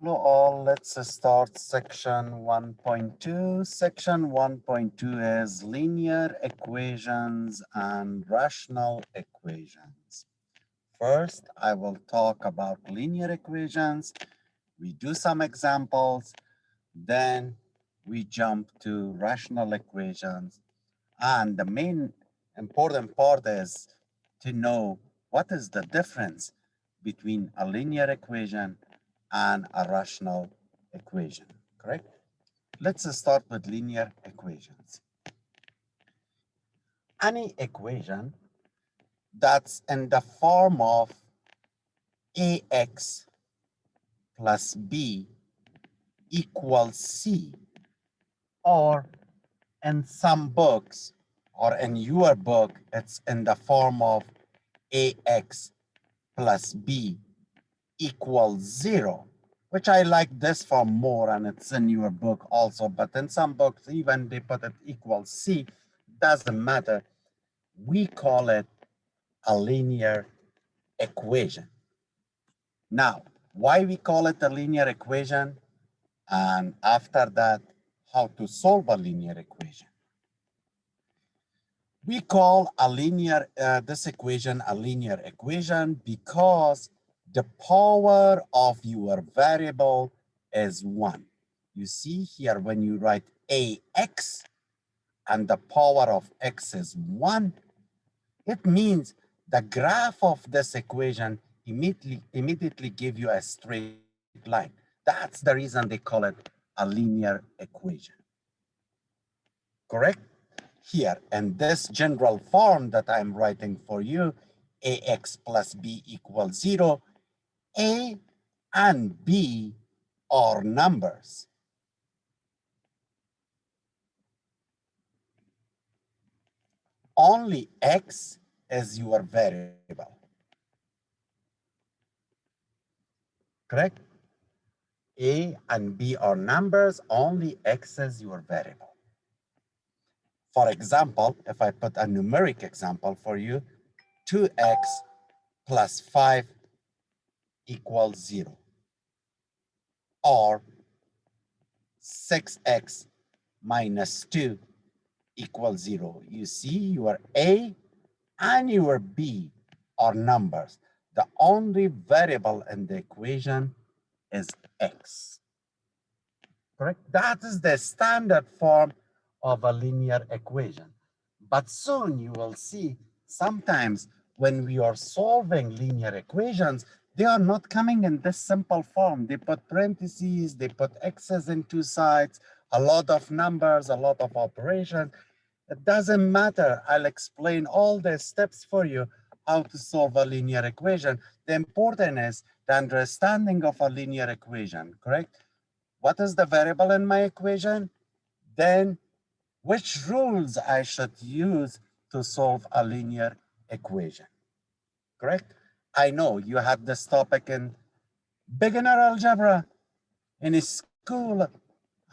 Hello all, let's start section 1.2. Section 1.2 is linear equations and rational equations. First, I will talk about linear equations. We do some examples, then we jump to rational equations. And the main important part is to know what is the difference between a linear equation and a rational equation, correct? Let's start with linear equations. Any equation that's in the form of ax plus b equals c, or in some books, or in your book, it's in the form of ax plus b equals 0, which I like this form more, and it's in your book also, but in some books, even they put it equals c, doesn't matter. We call it a linear equation. Now, why we call it a linear equation? And after that, how to solve a linear equation. We call this equation a linear equation because the power of your variable is 1. You see here when you write ax and the power of x is 1, it means the graph of this equation immediately give you a straight line. That's the reason they call it a linear equation. Correct? Here, in this general form that I'm writing for you, ax plus b equals 0, a and b are numbers. Only x is your variable. Correct? A and b are numbers, only x is your variable. For example, if I put a numeric example for you, 2x plus 5 equals 0, or 6x minus 2 equals 0. You see, your A and your B are numbers. The only variable in the equation is x. Correct? That is the standard form of a linear equation. But soon you will see sometimes when we are solving linear equations, they are not coming in this simple form. They put parentheses, they put x's in two sides, a lot of numbers, a lot of operations. It doesn't matter. I'll explain all the steps for you how to solve a linear equation. The important is the understanding of a linear equation, correct? What is the variable in my equation? Then which rules I should use to solve a linear equation, correct? I know you had this topic in beginner algebra, in school,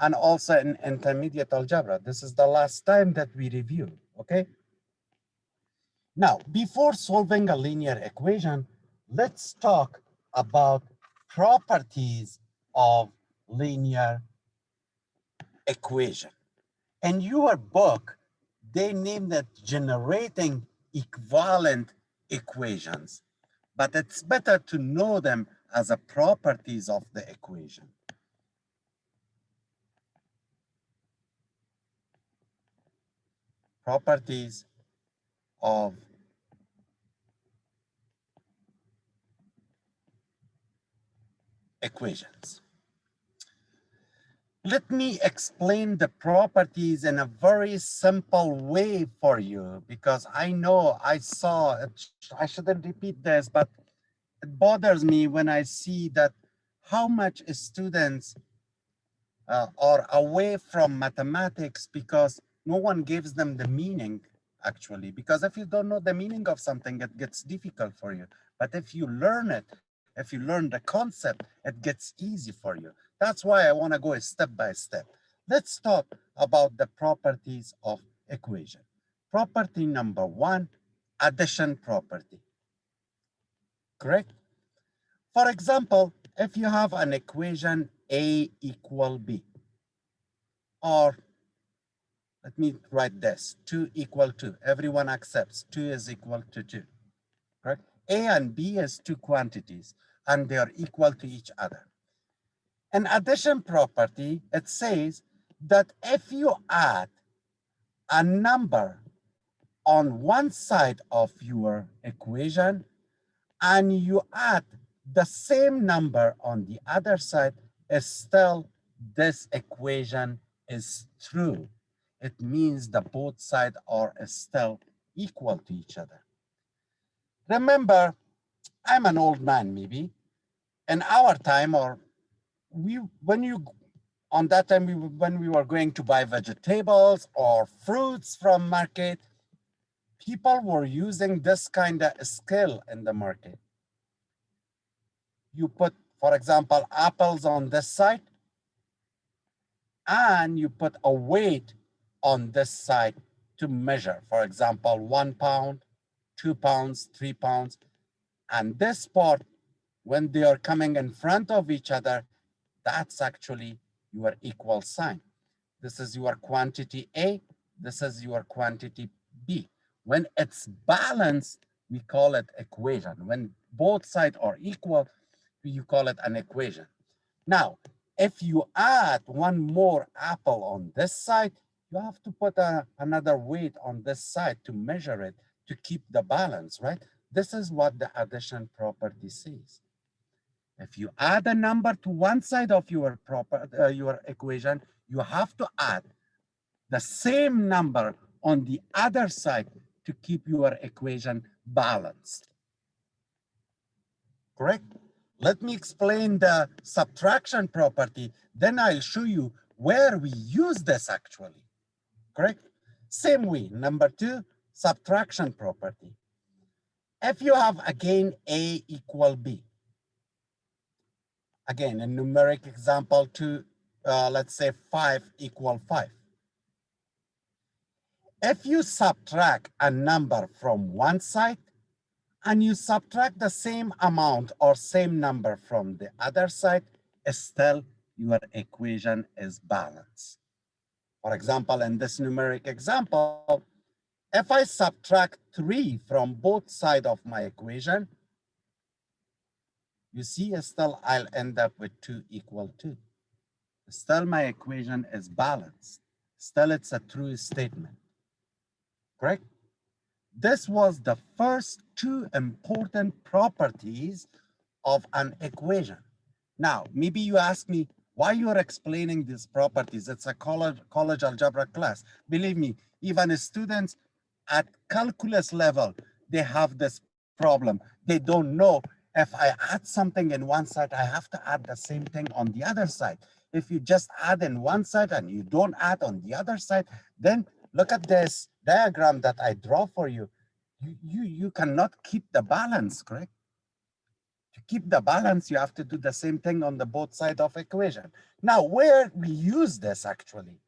and also in intermediate algebra. This is the last time that we review, okay? Now, before solving a linear equation, let's talk about properties of linear equation. In your book, they named it generating equivalent equations, but it's better to know them as a properties of the equation. Properties of equations. Let me explain the properties in a very simple way for you, because I know I saw it. I shouldn't repeat this, but it bothers me when I see that how much students are away from mathematics because no one gives them the meaning, actually. Because if you don't know the meaning of something, it gets difficult for you. But if you learn it, if you learn the concept, it gets easy for you. That's why I want to go step by step. Let's talk about the properties of equation. Property number 1, addition property. Correct? For example, if you have an equation A equal B, or let me write this, 2 equal 2. Everyone accepts 2 is equal to 2, correct? A and B is two quantities, and they are equal to each other. In addition property, it says that if you add a number on one side of your equation and you add the same number on the other side, still this equation is true. It means that both sides are still equal to each other. Remember, I'm an old man maybe. In our time, or on that time, when we were going to buy vegetables or fruits from market, people were using this kind of scale in the market. You put, for example, apples on this side, and you put a weight on this side to measure. For example, 1 pound, 2 pounds, 3 pounds. And this part, when they are coming in front of each other, that's actually your equal sign. This is your quantity A, this is your quantity B. When it's balanced, we call it equation. When both sides are equal, you call it an equation. Now, if you add one more apple on this side, you have to put another weight on this side to measure it, to keep the balance, right? This is what the addition property says. If you add a number to one side of your equation, you have to add the same number on the other side to keep your equation balanced. Correct? Let me explain the subtraction property, then I'll show you where we use this actually. Correct? Same way, number 2, subtraction property. If you have again A equal B, again, a numeric example to, let's say 5 equal 5. If you subtract a number from one side and you subtract the same amount or same number from the other side, still your equation is balanced. For example, in this numeric example, if I subtract 3 from both sides of my equation, you see still I'll end up with 2 equal 2. Still my equation is balanced. Still it's a true statement, correct? This was the first 2 important properties of an equation. Now, maybe you ask me why you're explaining these properties. It's a college algebra class. Believe me, even students at calculus level, they have this problem. They don't know if I add something in one side, I have to add the same thing on the other side. If you just add in one side and you don't add on the other side, then look at this diagram that I draw for you. You cannot keep the balance, correct? To keep the balance, you have to do the same thing on the both sides of equation. Now, where we use this actually,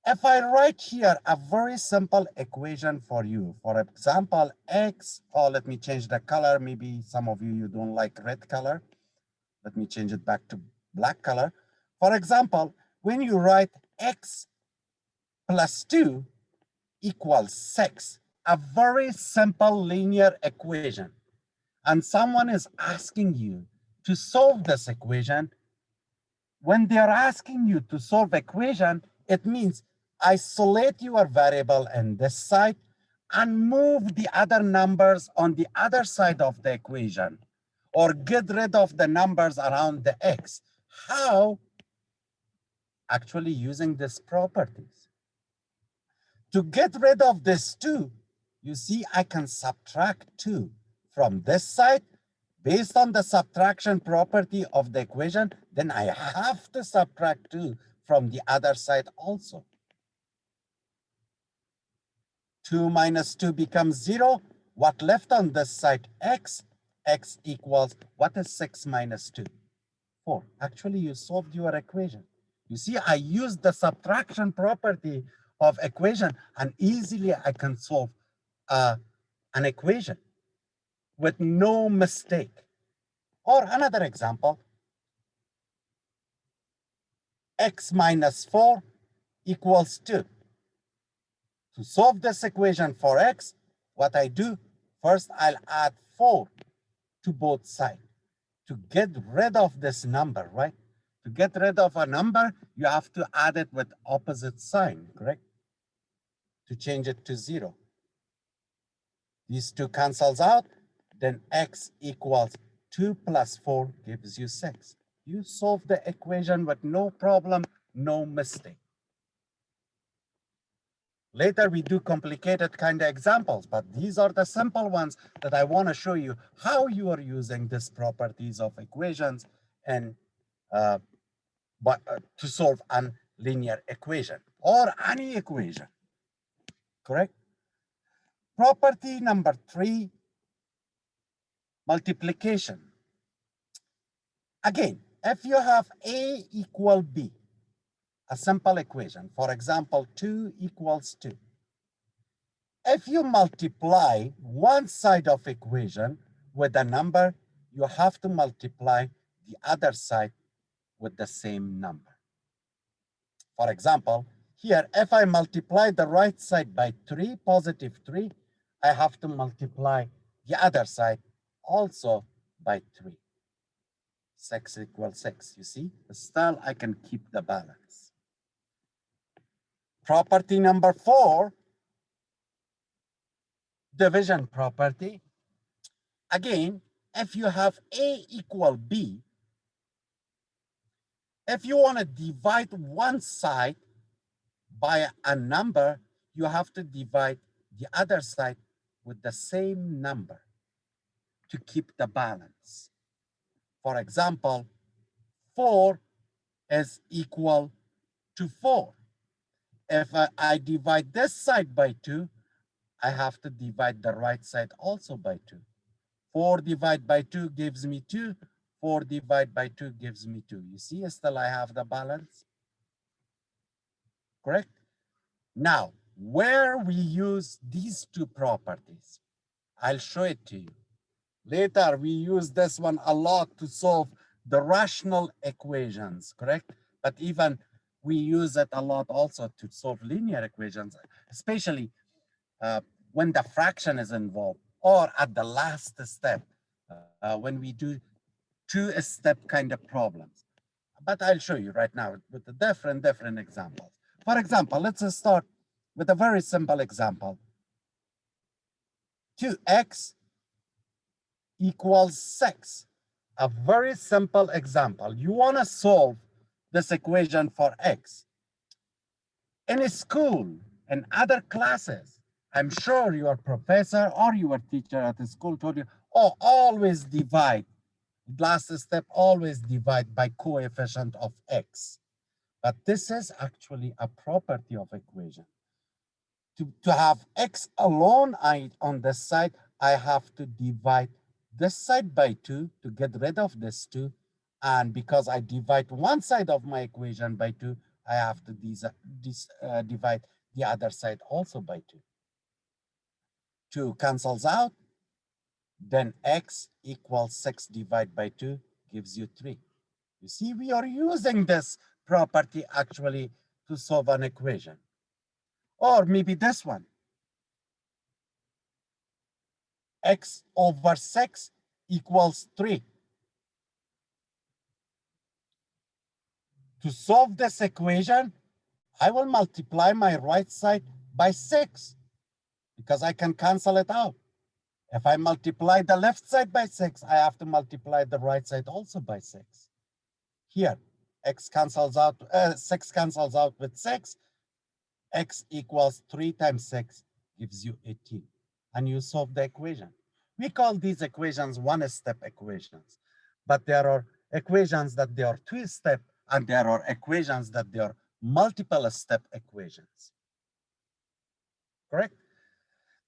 if I write here a very simple equation for you, for example, x, or let me change the color. Maybe some of you don't like red color. Let me change it back to black color. For example, when you write x plus 2 equals 6, a very simple linear equation, and someone is asking you to solve this equation, when they're asking you to solve equation, it means isolate your variable in this side and move the other numbers on the other side of the equation, or get rid of the numbers around the x. How? Actually using these properties. To get rid of this 2, you see I can subtract 2 from this side. Based on the subtraction property of the equation, then I have to subtract 2 from the other side also. 2 minus 2 becomes 0. What left on this side? X. X equals, what is 6 minus 2? 4. Actually, you solved your equation. You see, I used the subtraction property of equation, and easily I can solve an equation with no mistake. Or another example, x minus 4 equals 2. To solve this equation for x, what I do, first I'll add 4 to both sides to get rid of this number, right? To get rid of a number, you have to add it with opposite sign, correct? To change it to 0. These two cancels out, then x equals 2 plus 4 gives you 6. You solve the equation with no problem, no mistake. Later, we do complicated kind of examples, but these are the simple ones that I want to show you how you are using these properties of equations and to solve a linear equation or any equation, correct? Property number 3, multiplication. Again, if you have A equal B, a simple equation, for example, 2 equals 2. If you multiply one side of equation with a number, you have to multiply the other side with the same number. For example, here, if I multiply the right side by 3, positive 3, I have to multiply the other side also by 3. 6 equals 6, you see? Still, I can keep the balance. Property number 4, division property. Again, if you have A equal B, if you want to divide one side by a number, you have to divide the other side with the same number to keep the balance. For example, 4 is equal to 4. If I divide this side by 2, I have to divide the right side also by 2. 4 divided by 2 gives me 2. 4 divided by 2 gives me 2. You see, still I have the balance, correct? Now, where we use these two properties, I'll show it to you. Later, we use this one a lot to solve the rational equations, correct? But even we use it a lot also to solve linear equations, especially when the fraction is involved or at the last step when we do two-step kind of problems. But I'll show you right now with the different examples. For example, let's start with a very simple example. 2x equals 6. A very simple example. You want to solve this equation for x. In a school, in other classes, I'm sure your professor or your teacher at the school told you, oh, always divide. Last step, always divide by coefficient of x. But this is actually a property of equation. To have x alone on this side, I have to divide this side by 2 to get rid of this 2. And because I divide one side of my equation by 2, I have to divide the other side also by 2. 2 cancels out, then x equals 6 divided by 2 gives you 3. You see, we are using this property actually to solve an equation. Or maybe this one. X over 6 equals 3. To solve this equation, I will multiply my right side by 6 because I can cancel it out. If I multiply the left side by 6, I have to multiply the right side also by 6. Here, x cancels out, 6 cancels out with 6. X equals 3 times 6 gives you 18. And you solve the equation. We call these equations one-step equations. But there are equations that they are two-step, and there are equations that they are multiple-step equations. Correct?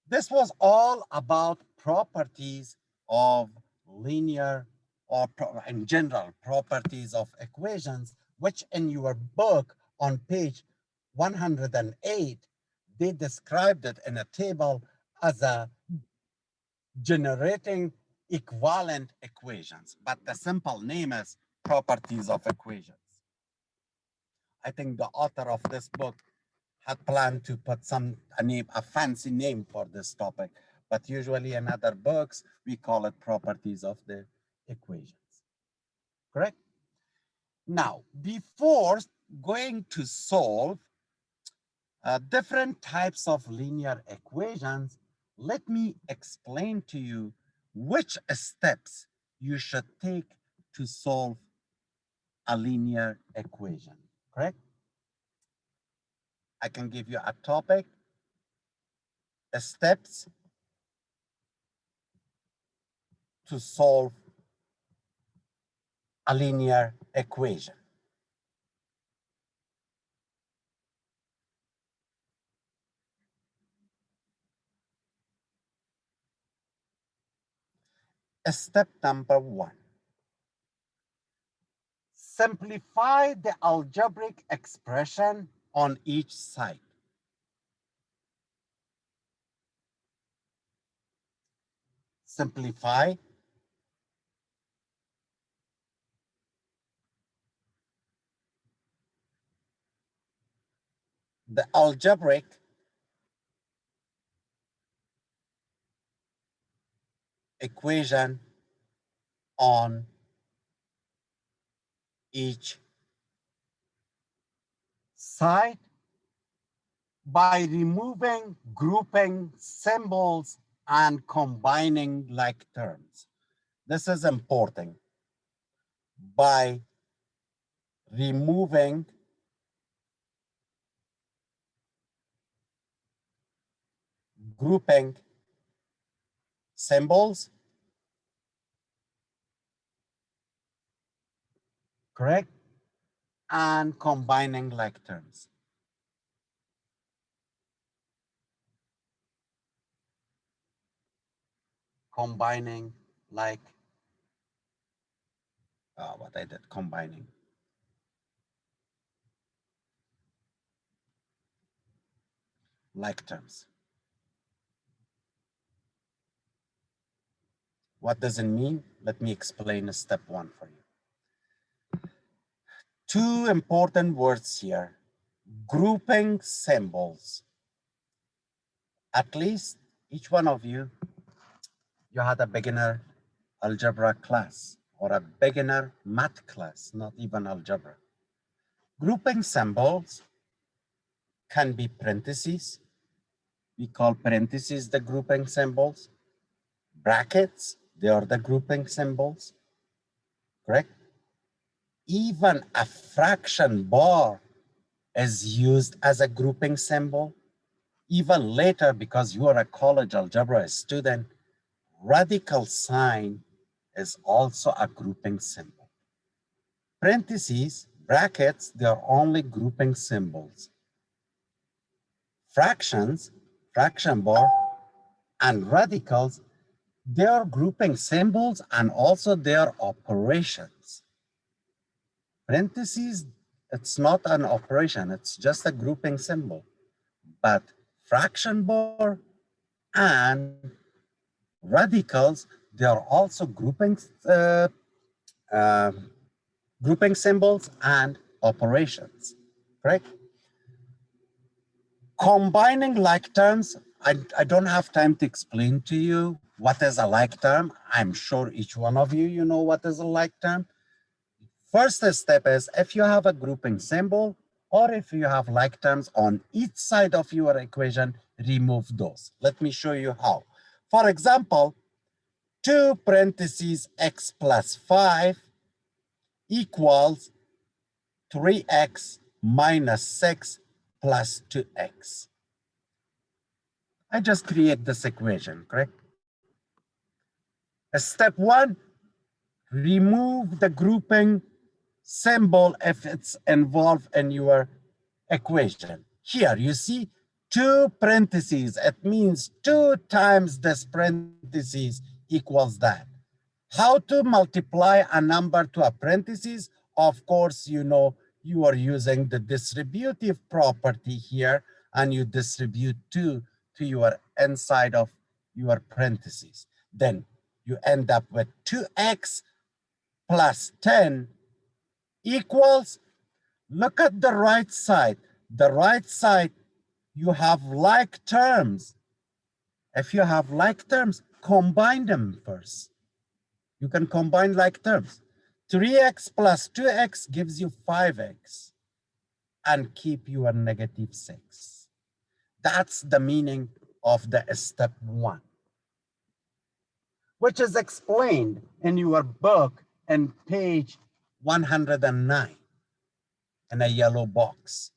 This was all about properties of linear or in general properties of equations, which in your book on page 108, they described it in a table as a generating equivalent equations, but the simple name is properties of equations. I think the author of this book had planned to put a fancy name for this topic, but usually in other books, we call it properties of the equations, correct? Now, before going to solve different types of linear equations, let me explain to you which steps you should take to solve a linear equation, correct? I can give you a topic, steps to solve a linear equation. Step number 1. Simplify the algebraic expression on each side. Simplify the algebraic equation on each side by removing grouping symbols and combining like terms. This is important. By removing grouping symbols, correct? And combining like terms. Combining like, what I did, combining. Like terms. What does it mean? Let me explain step 1 for you. Two important words here. Grouping symbols. At least each one of you had a beginner algebra class or a beginner math class, not even algebra. Grouping symbols can be parentheses. We call parentheses the grouping symbols. Brackets, they are the grouping symbols, correct? Even a fraction bar is used as a grouping symbol. Even later, because you are a college algebra student, radical sign is also a grouping symbol. Parentheses, brackets, they are only grouping symbols. Fractions, fraction bar, and radicals, they are grouping symbols and also they are operations. Parentheses, it's not an operation, it's just a grouping symbol. But fraction bar and radicals, they are also grouping symbols and operations, correct? Combining like terms, I don't have time to explain to you what is a like term. I'm sure each one of you, you know what is a like term. First step is if you have a grouping symbol or if you have like terms on each side of your equation, remove those. Let me show you how. For example, 2 parentheses x plus 5 equals 3x minus 6 plus 2x. I just create this equation, correct? Step 1, remove the grouping symbol if it's involved in your equation. Here you see 2 parentheses. It means 2 times this parentheses equals that. How to multiply a number to a parentheses? Of course, you know you are using the distributive property here and you distribute 2 to your inside of your parentheses. Then you end up with 2x plus 10 equals, look at the right side. The right side, you have like terms. If you have like terms, combine them first. You can combine like terms. 3x plus 2x gives you 5x and keep your negative 6. That's the meaning of the step 1, which is explained in your book in page 109 in a yellow box,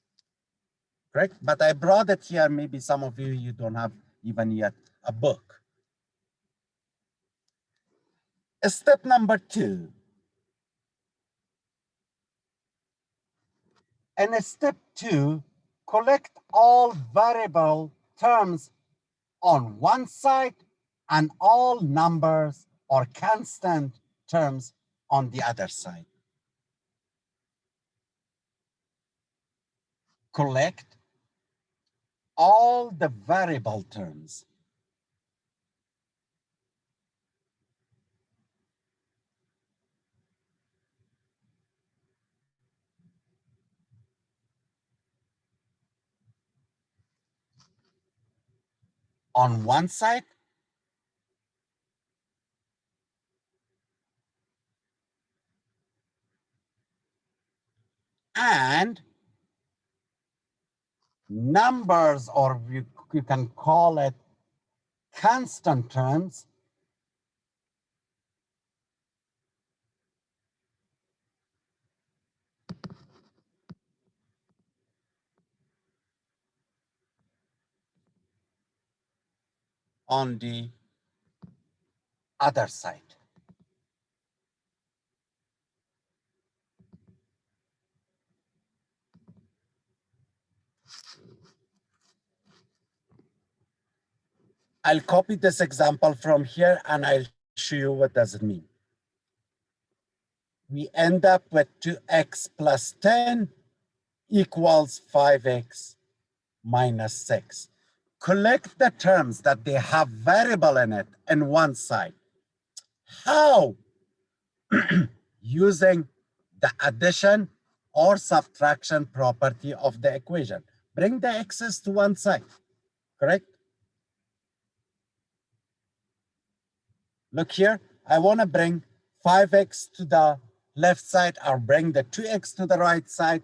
correct? But I brought it here. Maybe some of you don't have even yet a book. Step number 2. In step 2, collect all variable terms on one side and all numbers or constant terms on the other side. Collect all the variable terms. On one side and numbers, or you can call it constant terms on the other side. I'll copy this example from here and I'll show you what does it mean. We end up with 2x plus 10 equals 5x minus 6. Collect the terms that they have variable in it in one side. How? Using the addition or subtraction property of the equation. Bring the x's to one side, correct? Look here, I want to bring 5x to the left side or bring the 2x to the right side.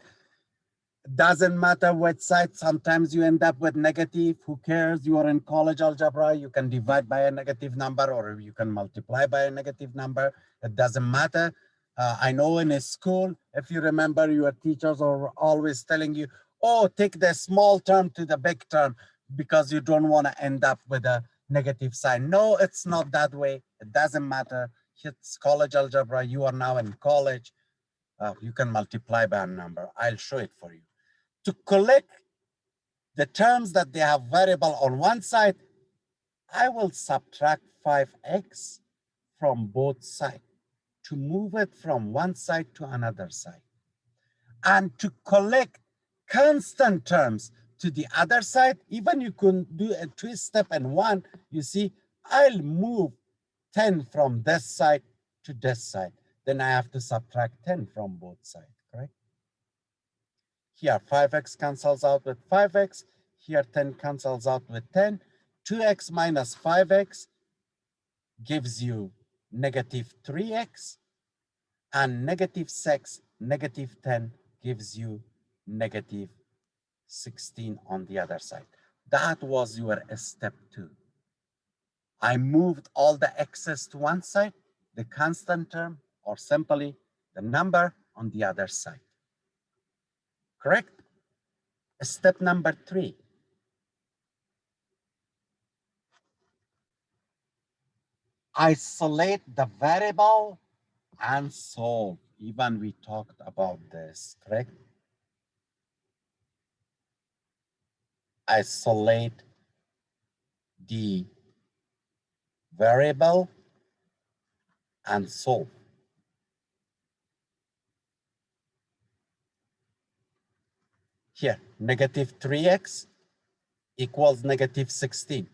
Doesn't matter which side. Sometimes you end up with negative. Who cares? You are in college algebra. You can divide by a negative number or you can multiply by a negative number. It doesn't matter. I know in a school, if you remember, your teachers are always telling you, oh, take the small term to the big term because you don't want to end up with a negative sign. No, it's not that way. It doesn't matter. It's college algebra. You are now in college. You can multiply by a number. I'll show it for you. To collect the terms that they have variable on one side, I will subtract 5x from both sides to move it from one side to another side. And to collect constant terms to the other side, even you can do a two-step and one, you see, I'll move 10 from this side to this side. Then I have to subtract 10 from both sides, correct? Here, 5x cancels out with 5x. Here, 10 cancels out with 10. 2x minus 5x gives you negative 3x. And negative 6, negative 10 gives you negative 16 on the other side. That was your step 2. I moved all the x's to one side, the constant term, or simply the number on the other side. Correct? Step number 3. Isolate the variable and solve. Even we talked about this, correct? Isolate the variable and solve. Here, negative 3x equals negative 16.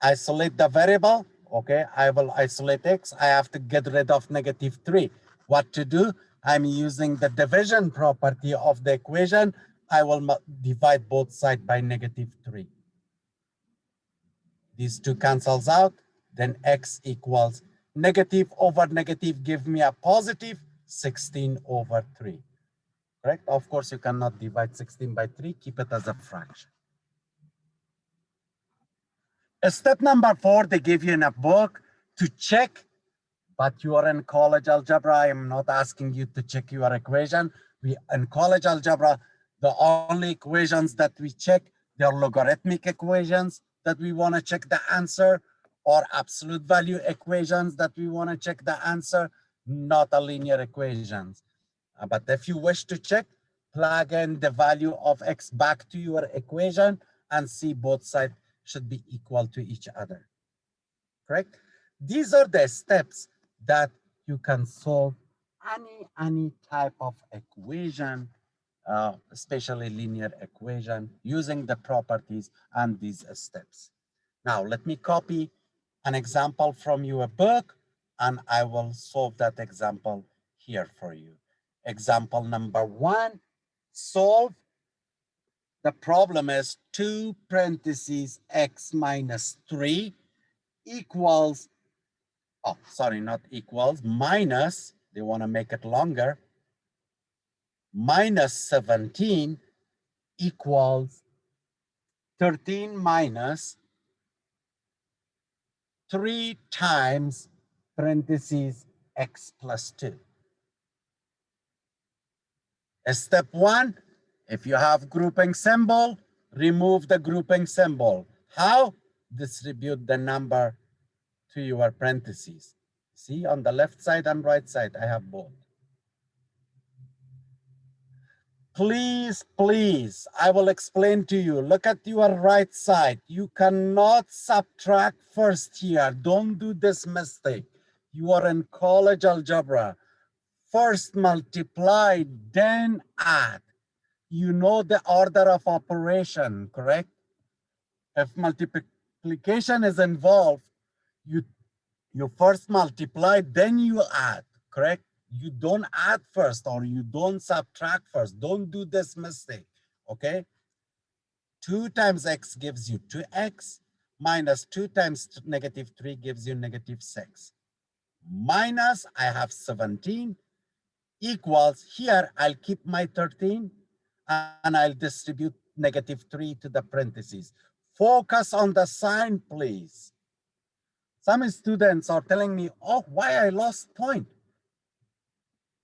Isolate the variable Okay, I will isolate x. I have to get rid of -3. What to do? I'm using the division property of the equation. I will divide both sides by -3. These two cancels out, then x equals negative over negative give me a positive 16 over 3. Correct? Of course, you cannot divide 16 by 3. Keep it as a fraction. Step number 4, they give you in a book to check, but you are in college algebra. I am not asking you to check your equation. We in college algebra, the only equations that we check, they are logarithmic equations that we want to check the answer, or absolute value equations that we want to check the answer, not a linear equations. But if you wish to check, plug in the value of x back to your equation and see both sides should be equal to each other. Correct? These are the steps that you can solve any type of equation, especially linear equation, using the properties and these steps. Now, let me copy an example from your book, and I will solve that example here for you. Example number 1, solve. The problem is 2 parentheses x minus 3 equals, oh, sorry, not equals, minus, they want to make it longer, minus 17 equals 13 minus 3 times parentheses x plus 2. Step 1, if you have grouping symbol, remove the grouping symbol. How? Distribute the number to your parentheses. See, on the left side and right side, I have both. Please, please, I will explain to you. Look at your right side. You cannot subtract first here. Don't do this mistake. You are in college algebra. First multiply, then add. You know the order of operation, correct? If multiplication is involved, you first multiply, then you add, correct? You don't add first or you don't subtract first. Don't do this mistake, okay? 2 times x gives you 2x, minus 2 times -3 gives you -6. Minus, I have 17, equals, here I'll keep my 13 and I'll distribute -3 to the parentheses. Focus on the sign, please. Some students are telling me, oh, why I lost point?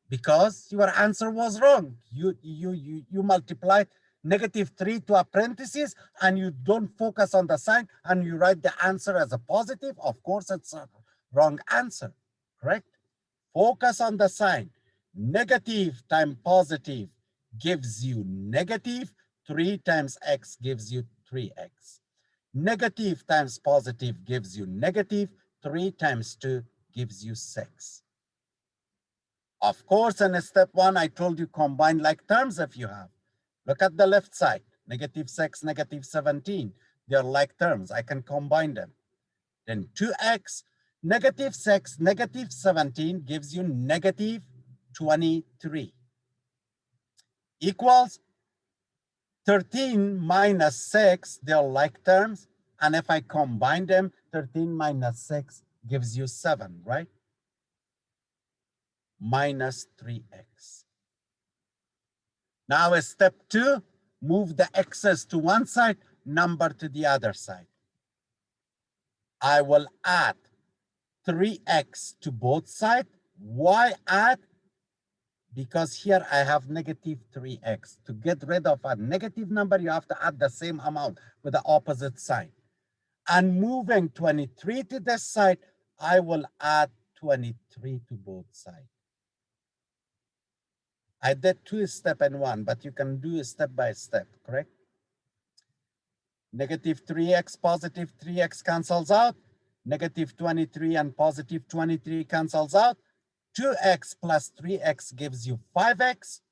Because your answer was wrong. You multiplied -3 to a parentheses and you don't focus on the sign and you write the answer as a positive. Of course, it's a wrong answer, correct? Focus on the sign. Negative times positive gives you negative. 3 times x gives you 3x. Negative times positive gives you negative. 3 times 2 gives you 6. Of course, in step 1, I told you combine like terms if you have. Look at the left side, -6, -17. They're like terms. I can combine them. Then 2x, -6, -17 gives you -23 equals 13 minus 6, they're like terms. And if I combine them, 13 minus 6 gives you 7, right? Minus 3x. Now step 2, move the x's to one side, number to the other side. I will add 3x to both sides. Why add? Because here I have -3x. To get rid of a negative number, you have to add the same amount with the opposite sign. And moving 23 to this side, I will add 23 to both sides. I did 2 steps in one, but you can do step by step, correct? -3x, positive 3x cancels out. -23 and positive 23 cancels out. 2x plus 3x gives you 5x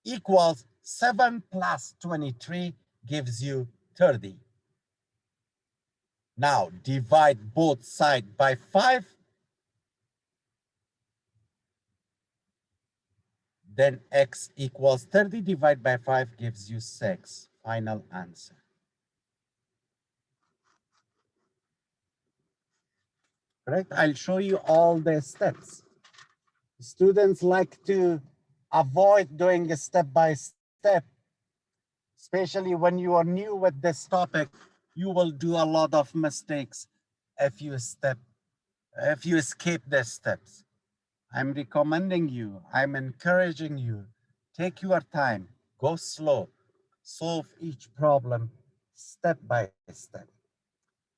equals 7 plus 23 gives you 30. Now divide both sides by 5. Then x equals 30 divided by 5 gives you 6. Final answer. Correct? I'll show you all the steps. Students like to avoid doing a step by step, especially when you are new with this topic. You will do a lot of mistakes if you escape the steps. I'm recommending you, I'm encouraging you, take your time, go slow, solve each problem step by step.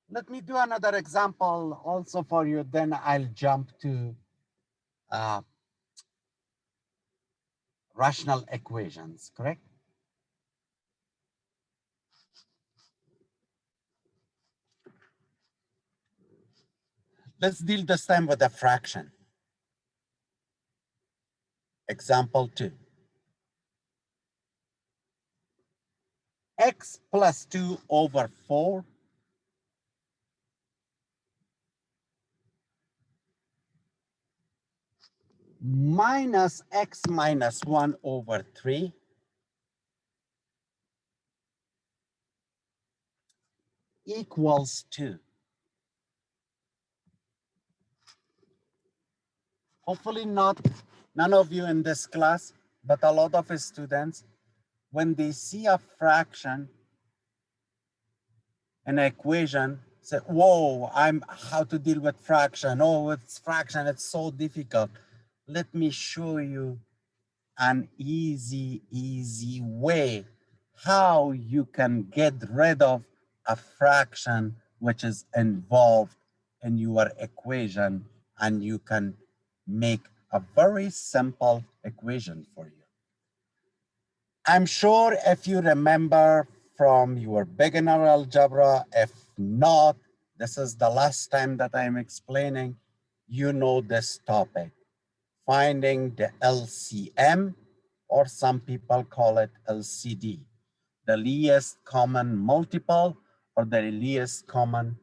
Let me do another example also for you, then I'll jump to uh, rational equations, correct? Let's deal this time with a fraction. Example 2. X plus 2 over 4 minus x minus 1 over 3 equals 2. Hopefully none of you in this class, but a lot of students, when they see a fraction, an equation, say, whoa, how to deal with fraction. Oh, it's fraction, it's so difficult. Let me show you an easy way how you can get rid of a fraction which is involved in your equation, and you can make a very simple equation for you. I'm sure if you remember from your beginner algebra, if not, this is the last time that I'm explaining, you know this topic, finding the LCM, or some people call it LCD, the least common multiple or the least common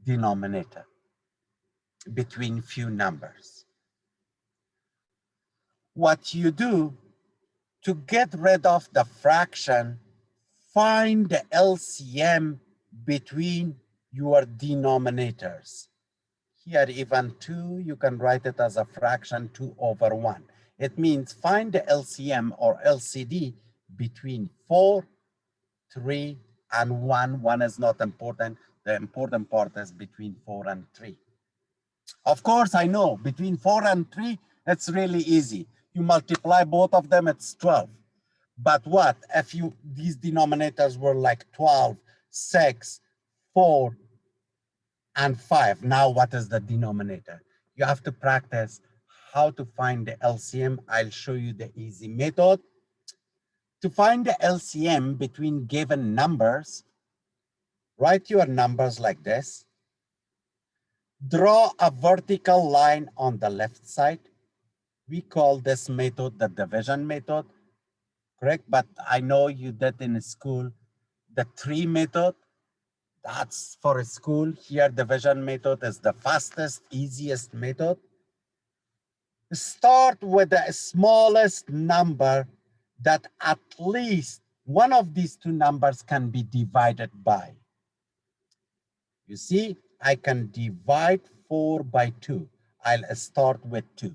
denominator between few numbers. What you do to get rid of the fraction, find the LCM between your denominators. Here, even 2, you can write it as a fraction 2 over 1. It means find the LCM or LCD between 4, 3, and 1. 1 is not important. The important part is between 4 and 3. Of course, I know between 4 and 3, it's really easy. You multiply both of them, it's 12. But what if these denominators were like 12, 6, 4, and 5? Now what is the denominator? You have to practice how to find the LCM. I'll show you the easy method. To find the LCM between given numbers, write your numbers like this. Draw a vertical line on the left side. We call this method the division method, correct? But I know you did in school the 3 method. That's for a school. Here, division method is the fastest, easiest method. Start with the smallest number that at least one of these 2 numbers can be divided by. You see, I can divide 4 by 2. I'll start with 2.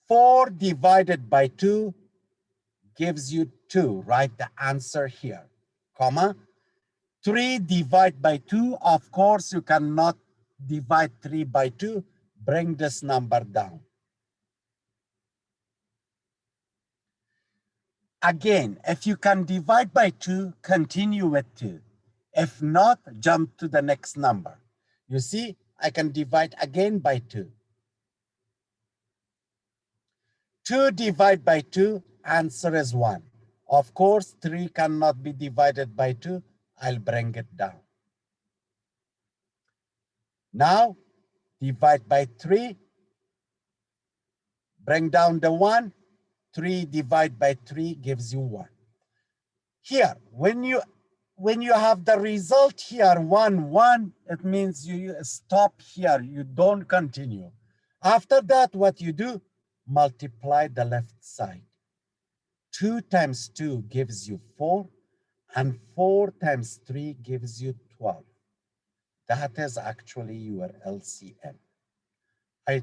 4 divided by 2 gives you 2. Write the answer here, comma. 3 divided by 2, of course, you cannot divide 3 by 2. Bring this number down. Again, if you can divide by 2, continue with 2. If not, jump to the next number. You see, I can divide again by 2. 2 divided by 2, answer is 1. Of course, 3 cannot be divided by 2. I'll bring it down. Now, divide by 3. Bring down the 1. 3 divided by 3 gives you 1. Here, when you when you have the result here, 1, 1, it means you stop here, you don't continue. After that, what you do, multiply the left side. 2 times 2 gives you 4, and 4 times 3 gives you 12. That is actually your LCM. I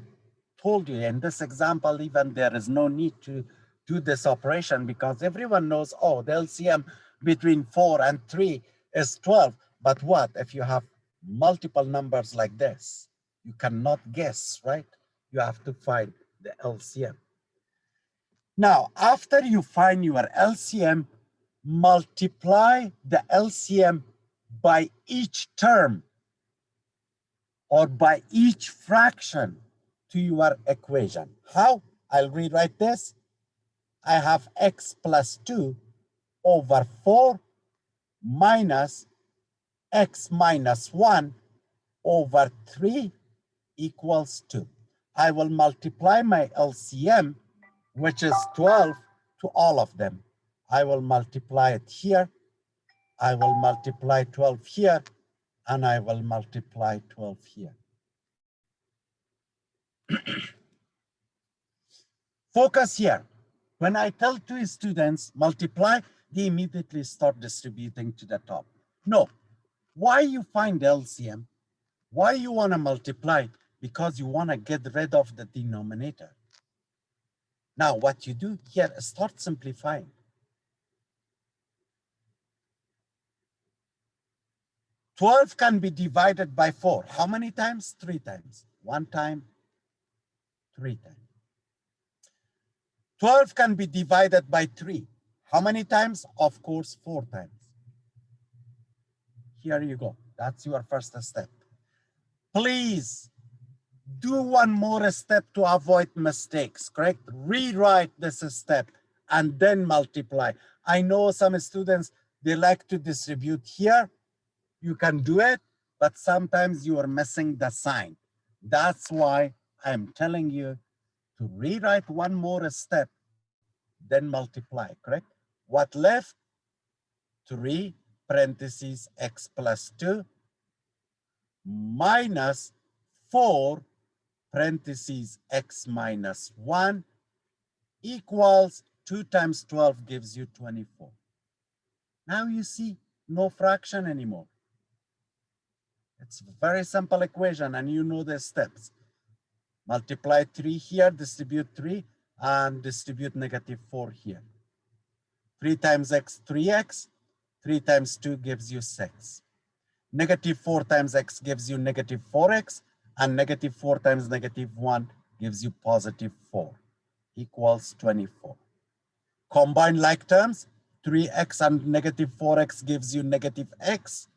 told you in this example, even there is no need to do this operation because everyone knows, oh, the LCM between 4 and 3 is 12. But what if you have multiple numbers like this? You cannot guess, right? You have to find the LCM. Now, after you find your LCM, multiply the LCM by each term or by each fraction to your equation. How? I'll rewrite this. I have x plus 2 over 4 minus x minus 1 over 3 equals 2. I will multiply my LCM, which is 12, to all of them. I will multiply it here. I will multiply 12 here, and I will multiply 12 here. Focus here. When I tell two students multiply, they immediately start distributing to the top. No. Why you find LCM? Why you want to multiply? Because you want to get rid of the denominator. Now, what you do here, start simplifying. $12 can be divided by 4. How many times? 3 times. 1 time, 3 times. 12 can be divided by 3. How many times? Of course, 4 times. Here you go. That's your first step. Please do one more step to avoid mistakes, correct? Rewrite this step and then multiply. I know some students, they like to distribute here. You can do it, but sometimes you are missing the sign. That's why I'm telling you to rewrite one more step, then multiply, correct? What left? 3 parentheses x plus 2 minus 4 parentheses x minus 1 equals 2 times 12 gives you 24. Now you see no fraction anymore. It's a very simple equation and you know the steps. Multiply 3 here, distribute 3, and distribute negative 4 here. 3 times x, 3x. 3 times 2 gives you 6. Negative 4 times x gives you negative 4x, and negative 4 times negative 1 gives you positive 4, equals 24. Combine like terms, 3x and negative 4x gives you negative x.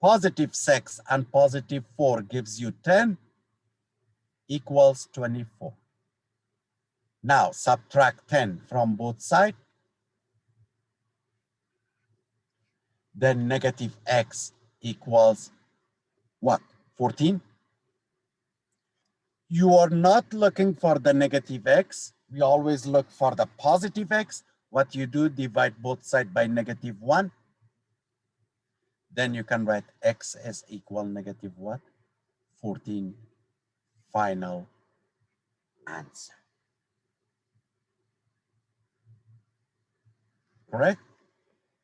Positive 6 and positive 4 gives you 10, equals 24. Now subtract 10 from both sides. Then negative x equals what? 14. You are not looking for the negative x. We always look for the positive x. What you do, divide both sides by negative 1. Then you can write x is equal negative what? 14. Final answer. Correct?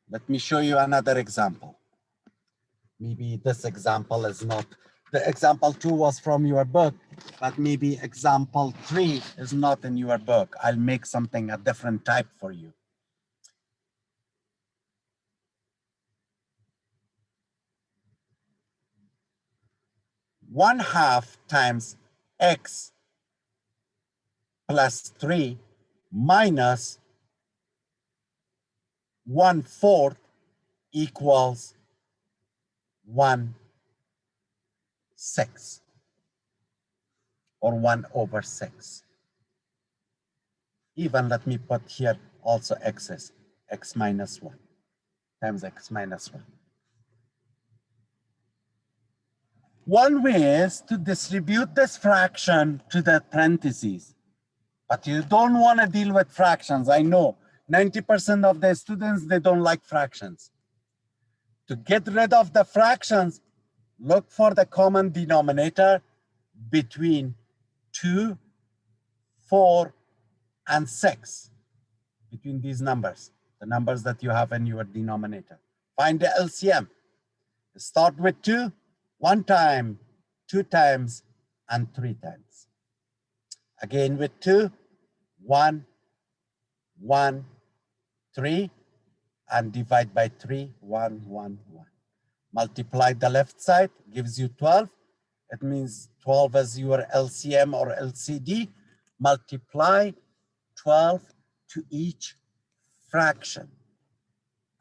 Let me show you another example. Maybe this example is not, the example 2 was from your book, but maybe example 3 is not in your book. I'll make something a different type for you. 1/2 times x plus 3 minus 1/4 equals 1/6 or 1/6. Even let me put here also x's, x minus 1 times x minus 1. One way is to distribute this fraction to the parentheses, but you don't want to deal with fractions. I know 90% of the students, they don't like fractions. To get rid of the fractions, look for the common denominator between 2, 4, and 6. Between these numbers, the numbers that you have in your denominator. Find the LCM. Start with 2, 1 time, 2 times, and 3 times. Again with 2, 1, 1, 3, and divide by 3, 1, 1, 1. Multiply the left side, gives you 12. It means 12 is your LCM or LCD. Multiply 12 to each fraction,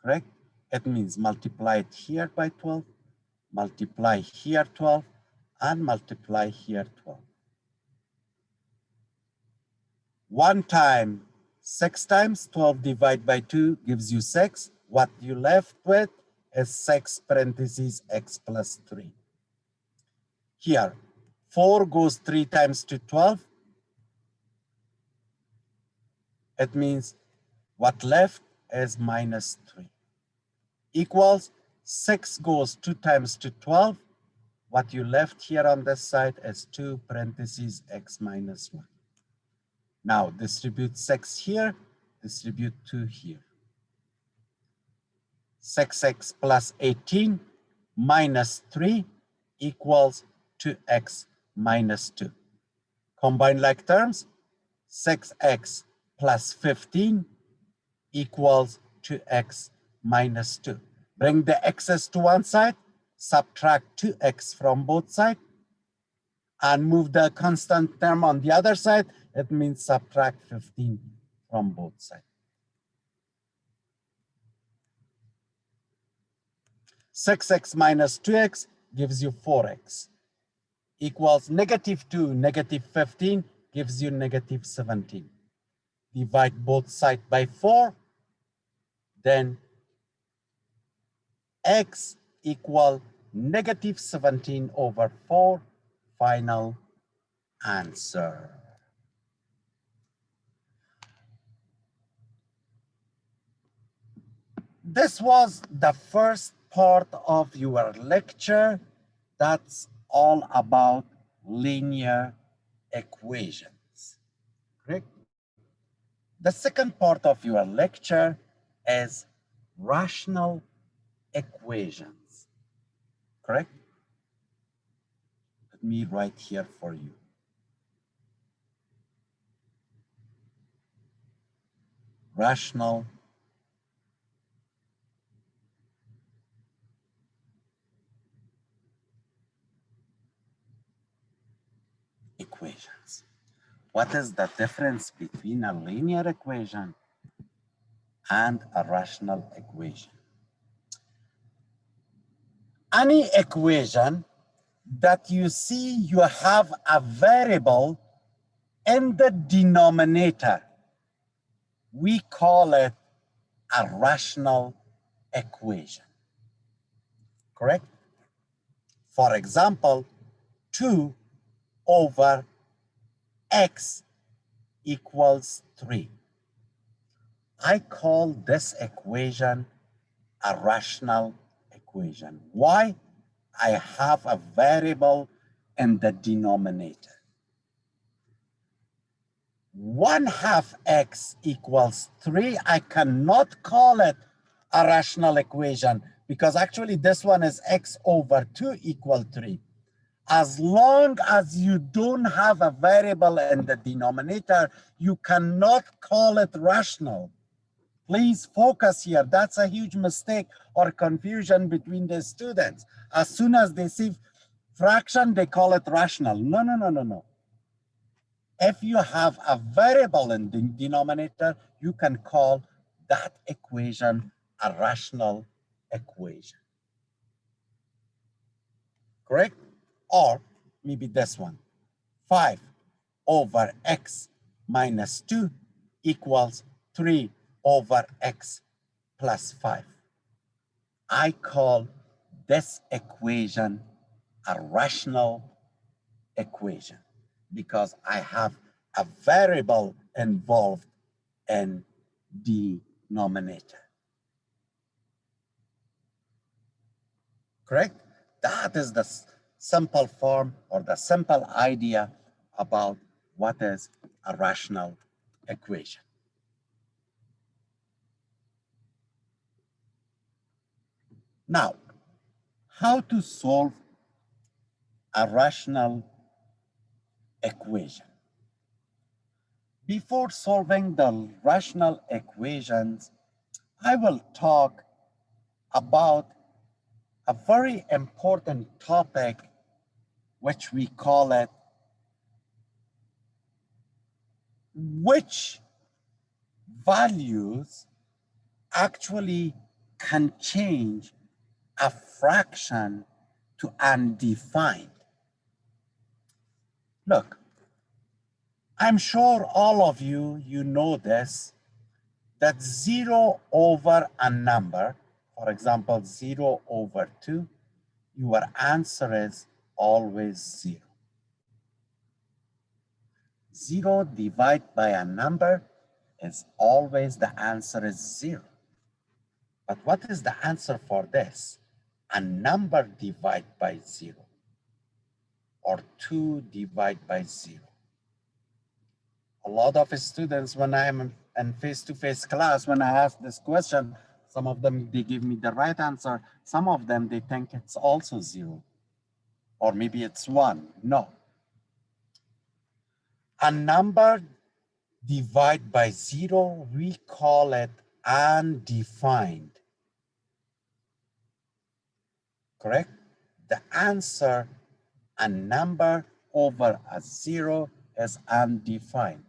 correct? It means multiply it here by 12, multiply here 12, and multiply here 12. 1 time, 6 times, 12 divided by 2 gives you 6. What you left with is 6 parentheses x plus 3. Here, 4 goes 3 times to 12. It means what left is minus 3. Equals 6 goes 2 times to 12. What you left here on this side is 2 parentheses x minus 1. Now distribute 6 here, distribute 2 here. 6x plus 18 minus 3 equals 2x minus 2. Combine like terms, 6x plus 15 equals 2x minus 2. Bring the x's to one side, subtract 2x from both sides, and move the constant term on the other side. It means subtract 15 from both sides. 6x minus 2x gives you 4x, equals negative 2, negative 15 gives you negative 17. Divide both sides by 4, then x equal negative 17 over 4, final answer. This was the first part of your lecture. That's all about linear equations, correct? The second part of your lecture is rational equations, correct? Let me write here for you. Rational equations. What is the difference between a linear equation and a rational equation? Any equation that you see you have a variable in the denominator, we call it a rational equation, correct? For example, 2 over x equals 3. I call this equation a rational equation. Why? I have a variable in the denominator. 1/2 x equals 3. I cannot call it a rational equation because actually this one is x over 2 equal 3. As long as you don't have a variable in the denominator, you cannot call it rational. Please focus here. That's a huge mistake or confusion between the students. As soon as they see fraction, they call it rational. No, no, no, no, no. If you have a variable in the denominator, you can call that equation a rational equation. Correct? Or maybe this one. 5 over x minus 2 equals 3 over x plus 5. I call this equation a rational equation because I have a variable involved in the denominator. correct? That is the simple form or the simple idea about what is a rational equation. Now, how to solve a rational equation? Before solving the rational equations, I will talk about a very important topic, which we call it which values actually can change a fraction to undefined. Look, I'm sure all of you, you know this, that 0 over a number, for example, 0 over 2, your answer is always 0. 0 divided by a number is always the answer is 0. But what is the answer for this? A number divided by 0 or 2 divided by 0. A lot of students, when I'm in face-to-face class, when I ask this question, some of them, they give me the right answer. Some of them, they think it's also 0, or maybe it's 1. No. A number divided by 0, we call it undefined. Correct? The answer, a number over a 0, is undefined.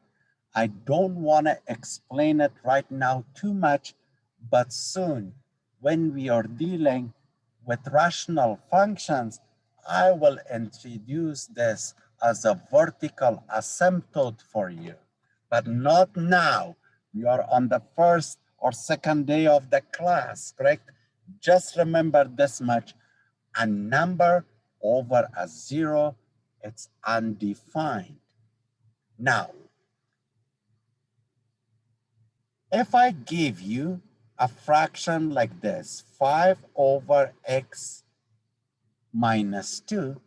I don't want to explain it right now too much, but soon, when we are dealing with rational functions, I will introduce this as a vertical asymptote for you, but not now. We are on the first or second day of the class, correct? Just remember this much: a number over a 0, it's undefined. Now, if I give you a fraction like this, 5 over x minus 2,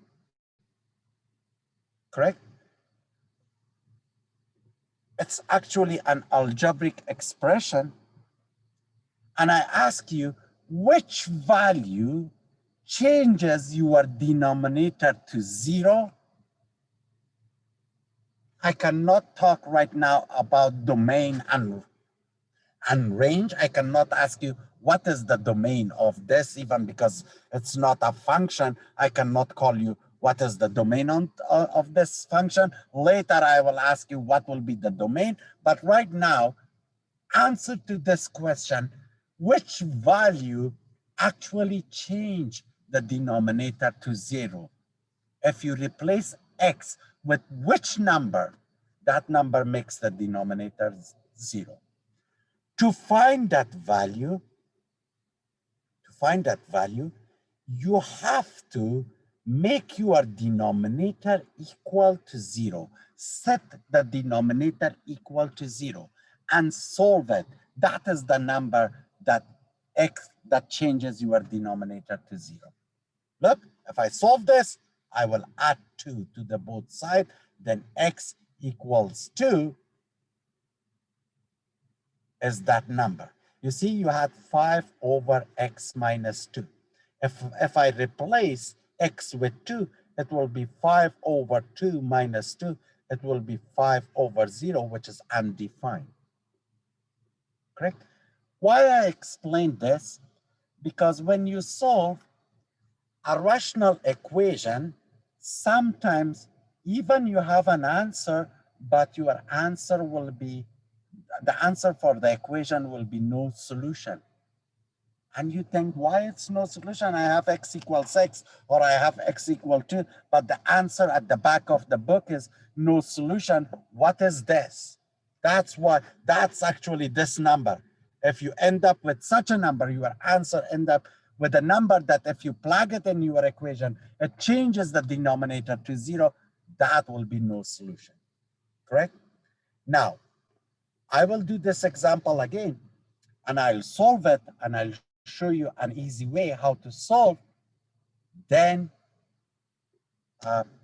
correct? It's actually an algebraic expression. And I ask you, which value changes your denominator to 0? I cannot talk right now about domain and range. I cannot ask you what is the domain of this, even because it's not a function. I cannot call you what is the domain of this function. Later, I will ask you what will be the domain. But right now, answer to this question: which value actually change the denominator to 0? If you replace x with which number, that number makes the denominator 0. To find that value, you have to make your denominator equal to 0. Set the denominator equal to 0 and solve it. That is the number that changes your denominator to 0. Look, if I solve this, I will add 2 to the both sides, then x equals 2 is that number. You see, you had 5 over x minus 2. If I replace x with 2, it will be 5 over 2 minus 2. It will be 5 over 0, which is undefined. Correct? Why I explained this? Because when you solve a rational equation, sometimes even you have an answer, but your answer will be, the answer for the equation will be no solution. And you think, why it's no solution? I have x equals x, or I have x equal 2, but the answer at the back of the book is no solution. What is this? That's actually this number. If you end up with such a number, your answer end up with a number that if you plug it in your equation, it changes the denominator to 0. That will be no solution, correct? Now, I will do this example again, and I'll solve it, and I'll show you an easy way how to solve. Then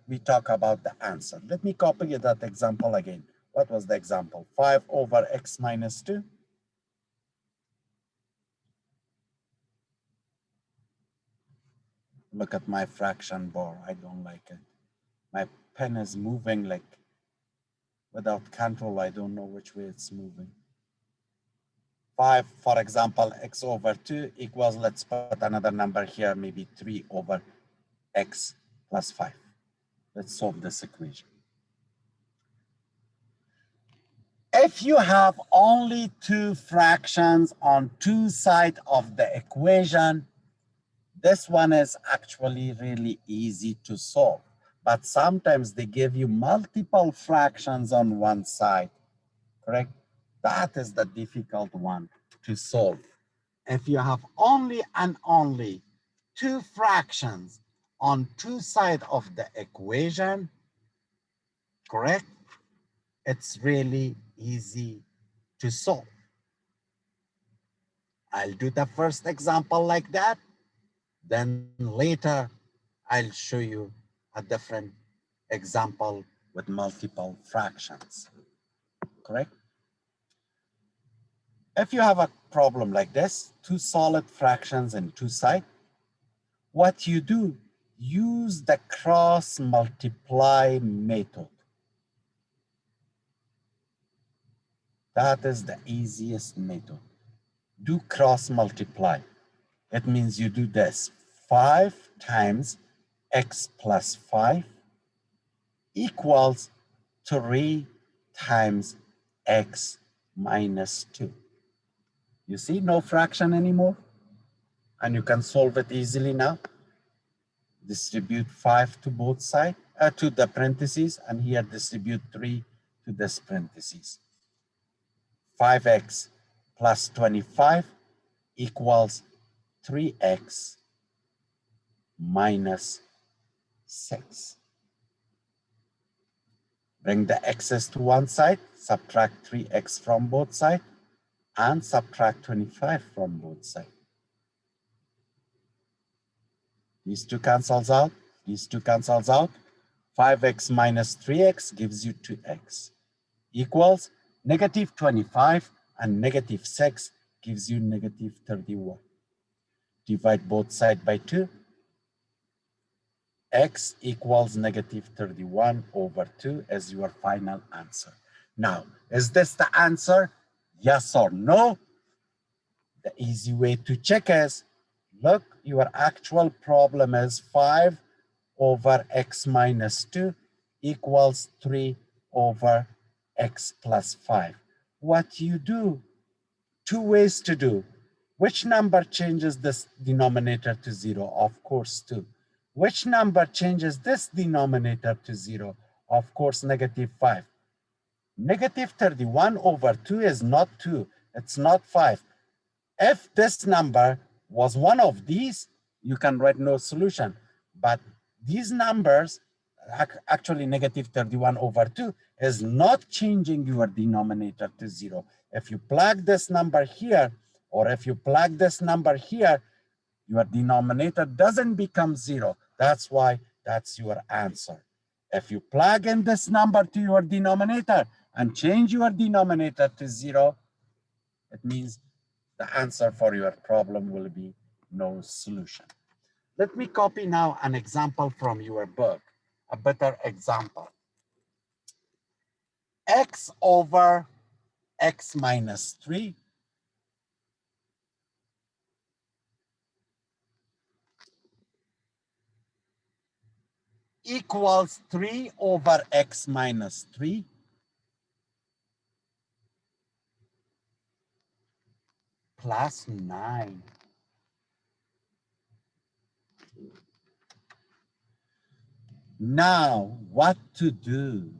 we talk about the answer. Let me copy that example again. What was the example? 5 over x minus 2. Look at my fraction bar. I don't like it. My pen is moving like without control. I don't know which way it's moving. 5, for example, x over 2 equals, let's put another number here, maybe 3 over x plus 5. Let's solve this equation. If you have only two fractions on two sides of the equation, this one is actually really easy to solve. But sometimes they give you multiple fractions on one side, correct? That is the difficult one to solve. If you have only and only two fractions on two sides of the equation, correct? It's really easy to solve. I'll do the first example like that. Then later, I'll show you a different example with multiple fractions, correct? If you have a problem like this, two solid fractions and two sides, what you do, use the cross multiply method. That is the easiest method. Do cross multiply. It means you do this. 5 times x plus 5 equals 3 times x minus 2. You see, no fraction anymore. And you can solve it easily now. Distribute 5 to both sides, to the parentheses, and here distribute 3 to this parentheses. 5x plus 25 equals 3x minus 6. Bring the x's to one side, subtract 3x from both sides, and subtract 25 from both sides. These two cancels out, these two cancels out. 5x minus 3x gives you 2x equals negative 25, and negative 6 gives you negative 31. Divide both sides by 2. X equals negative 31 over 2 as your final answer. Now, is this the answer? Yes or no? The easy way to check is, look, your actual problem is 5 over x minus 2 equals 3 over x plus 5. What you do, two ways to do. Which number changes this denominator to 0? Of course, 2. Which number changes this denominator to 0? Of course, negative 5. Negative 31 over 2 is not 2. It's not 5. If this number was one of these, you can write no solution. But these numbers, actually negative 31 over 2, is not changing your denominator to 0. If you plug this number here, or if you plug this number here, your denominator doesn't become 0. That's why that's your answer. If you plug in this number to your denominator and change your denominator to 0, it means the answer for your problem will be no solution. Let me copy now an example from your book, a better example. X over x minus 3 equals 3 over x minus 3 plus 9. Now, what to do?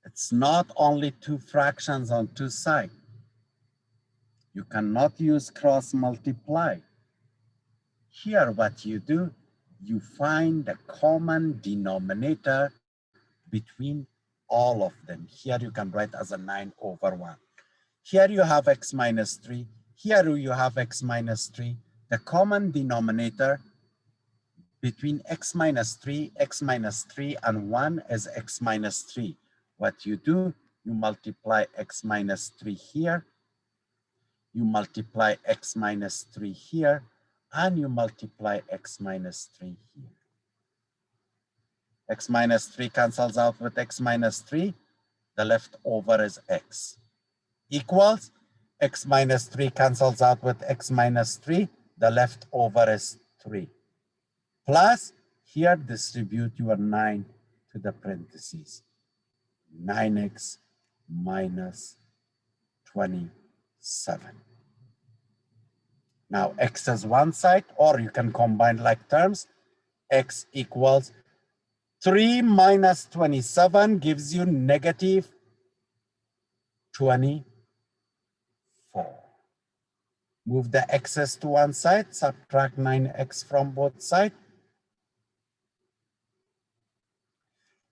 It's not only two fractions on two sides. You cannot use cross multiply. Here, what you do, you find the common denominator between all of them. Here you can write as a 9 over 1. Here you have x minus 3. Here you have x minus 3. The common denominator between x minus 3, and 1 is x minus 3. What you do, you multiply x minus 3 here, you multiply x minus 3 here, and you multiply x minus 3 here. X minus 3 cancels out with x minus 3. The leftover is x. Equals x minus 3 cancels out with x minus 3. The leftover is 3. Plus, here distribute your 9 to the parentheses. 9x minus 27. Now, x is one side, or you can combine like terms. X equals 3 minus 27 gives you negative 24. Move the x's to one side, subtract 9x from both sides.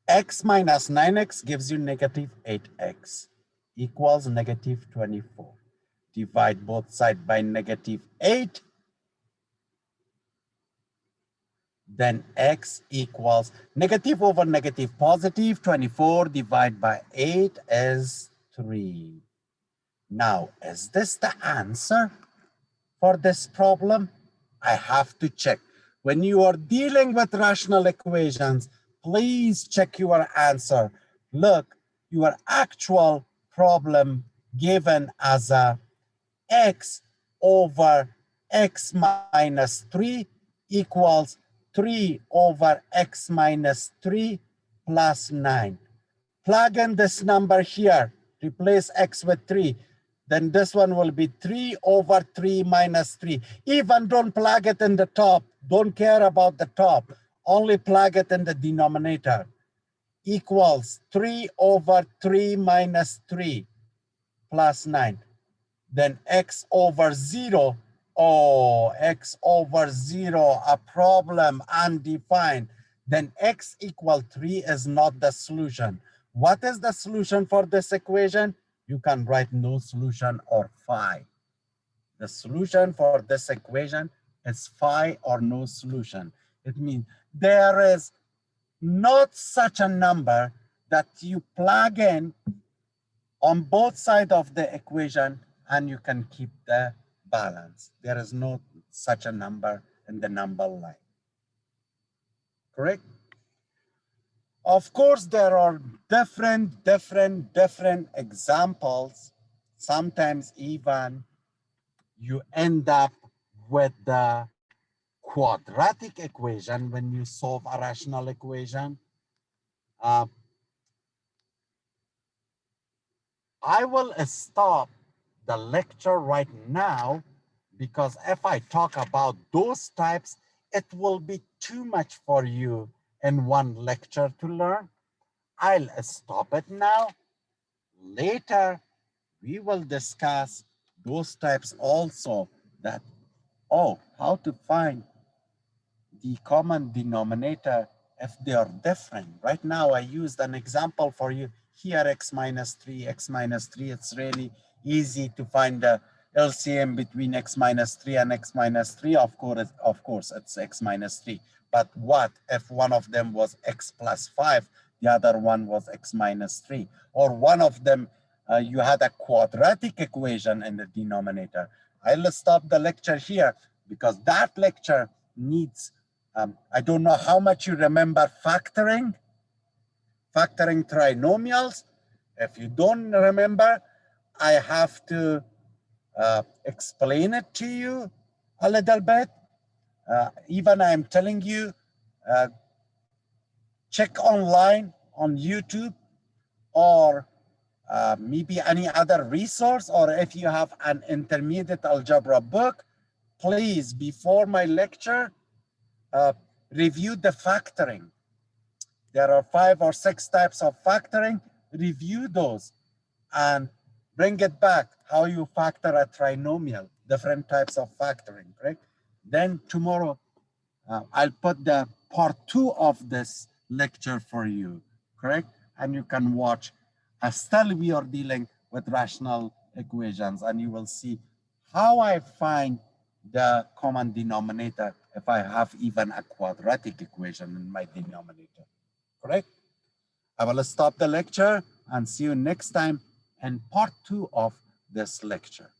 X minus 9x gives you negative 8x equals negative 24. Divide both sides by negative 8. Then x equals negative over negative positive. 24 divided by 8 is 3. Now, is this the answer for this problem? I have to check. When you are dealing with rational equations, please check your answer. Look, your actual problem given as a x over x minus 3 equals 3 over x minus 3 plus 9. Plug in this number here, replace x with 3. Then this one will be 3 over 3 minus 3. Even don't plug it in the top. Don't care about the top. Only plug it in the denominator. Equals 3 over 3 minus 3 plus 9. Then x over 0. Oh, x over 0, a problem undefined. Then x equal 3 is not the solution. What is the solution for this equation? You can write no solution or phi. The solution for this equation is phi or no solution. It means there is not such a number that you plug in on both sides of the equation and you can keep the balance. There is no such a number in the number line. Correct? Of course, there are different examples. Sometimes even you end up with the quadratic equation when you solve a rational equation. I will stop the lecture right now because if I talk about those types, it will be too much for you in one lecture to learn. I'll stop it now. Later, we will discuss those types also that, how to find the common denominator if they are different. Right now, I used an example for you. Here, x minus 3, it's really easy to find the LCM between x minus 3 and x minus 3. Of course, it's x minus 3. But what if one of them was x plus 5, the other one was x minus 3? Or one of them, you had a quadratic equation in the denominator. I'll stop the lecture here because that lecture needs I don't know how much you remember factoring trinomials. If you don't remember, I have to explain it to you a little bit. Even I'm telling you, check online on YouTube or maybe any other resource, or if you have an intermediate algebra book, please, before my lecture, review the factoring. There are 5 or 6 types of factoring. Review those and bring it back how you factor a trinomial, different types of factoring, correct? Then tomorrow, I'll put the part 2 of this lecture for you, correct? And you can watch. Still, we are dealing with rational equations, and you will see how I find the common denominator if I have even a quadratic equation in my denominator, correct? I will stop the lecture and see you next time in part 2 of this lecture.